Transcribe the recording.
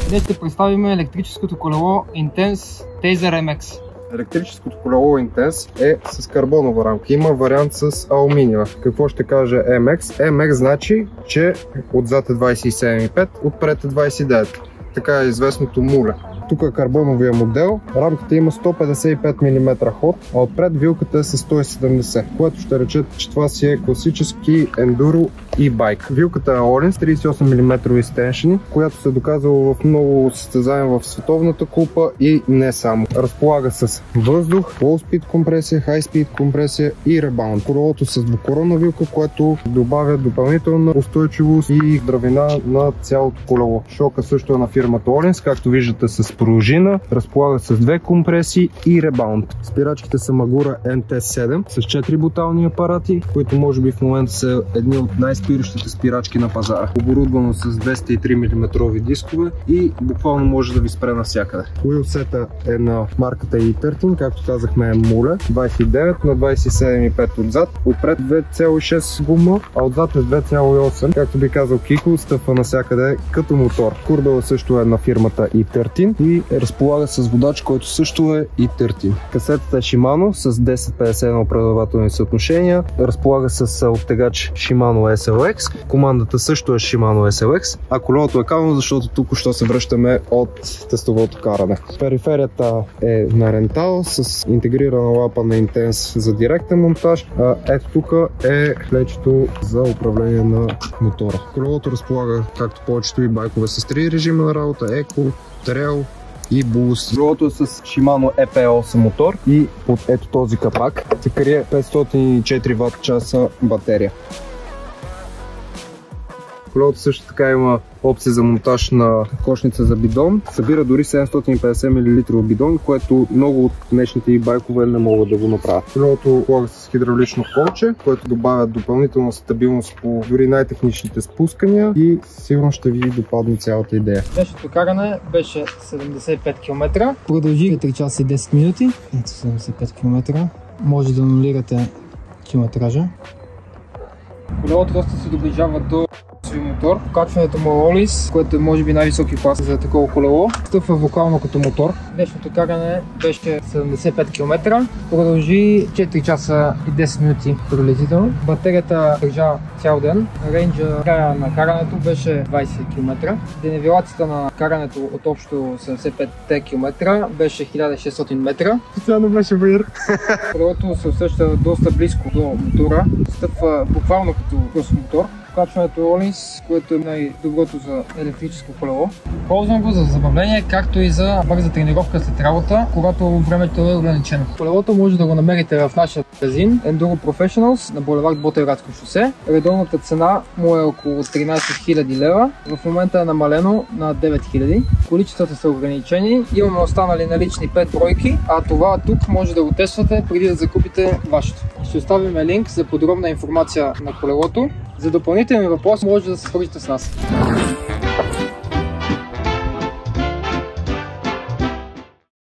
Днес ще представим електрическото колело Intense Tazer MX. Електрическото колело Intense е с карбонова рамка. Има вариант с алуминиева. Какво ще каже MX? MX значи, че отзад е 27,5, отпред е 29. Така е известното муле. Тук е карбоновия модел. Рамката има 155 мм ход, а отпред вилката е с 170, което ще рече, че това си е класически ендуро и байк. Вилката е Олин с 38 мм екстеншени, която се е доказала в много състезания в световната купа и не само. Разполага с въздух, low speed компресия, high speed компресия и ребаунд. Колелото с двукоронна вилка, което добавя допълнителна устойчивост и здравина на цялото колело. Шока също е на фирмата Олинс, както виждате с пружина, разполага с две компресии и ребаунд. Спирачките са Magura NT7 с 4 бутални апарати, които може би в момента са едни от най-спиращите спирачки на пазара. Оборудвано с 203 мм дискове и буквално може да ви спре навсякъде. Уилсета е на марката E13, както казахме е муле, 29 на 27,5 отзад, отпред 2,6 гума, а отзад е 2,8. Както би казал Кико, стъпва навсякъде като мотор. Курбела също е на фирмата E13 и разполага с водач, който също е E13. Касетата е Shimano с 10:51 предавателни съотношения, разполага с оттегач Shimano SLX, командата също е Shimano SLX, а колелото е кално, защото тук що се връщаме от тестовото каране. Периферията е на рентал с интегрирана лапа на Intense за директен монтаж, а ето тук е клечето за управление на мотора. Колелото разполага, както повечето и байкове, с 3 режима на работа: Eco, Trail и Boost. Колелото е с Shimano EP8 мотор и под ето този капак се крие 504 Вт-часа батерия. Колелото също така има опция за монтаж на кошница за бидон. Събира дори 750 мл бидон, което много от днешните байкове не могат да го направят. Колелото полага с хидравлично колче, което добавя допълнителна стабилност по дори най-техничните спускания и сигурно ще ви допадне цялата идея. Днешното каране беше 75 км. Продължи 3 часа и 10 минути. Ето 75 км. Може да анулирате километража. Колелото доста се доближава до мотор. Качването му е Олис, което е може би най-високи клас за такова колело. Стъпва вокално като мотор. Днешното каране беше 75 км. Продължи 4 часа и 10 минути приблизително. Батерията държа цял ден. Рейнджа края на карането беше 20 км. Денивелацията на карането от общо 75 км беше 1600 метра. Специално беше ваир. Колелото се усеща доста близко до мотора. Стъпва буквално като крос мотор. Качването е Олинс, което е най-доброто за електрическо колело. Ползвам го за забавление, както и за бърза тренировка след работа, когато времето е ограничено. Колелото може да го намерите в нашия магазин Enduro Professionals на булевард Ботевградско шосе. Редовната цена му е около 13 000 лева. В момента е намалено на 9 000. Количествата са ограничени. Имаме останали налични 5 бройки, а това тук може да го тествате преди да закупите вашето. Ще оставим линк за подробна информация на колелото. За допълнителни въпроси може да се свържете с нас.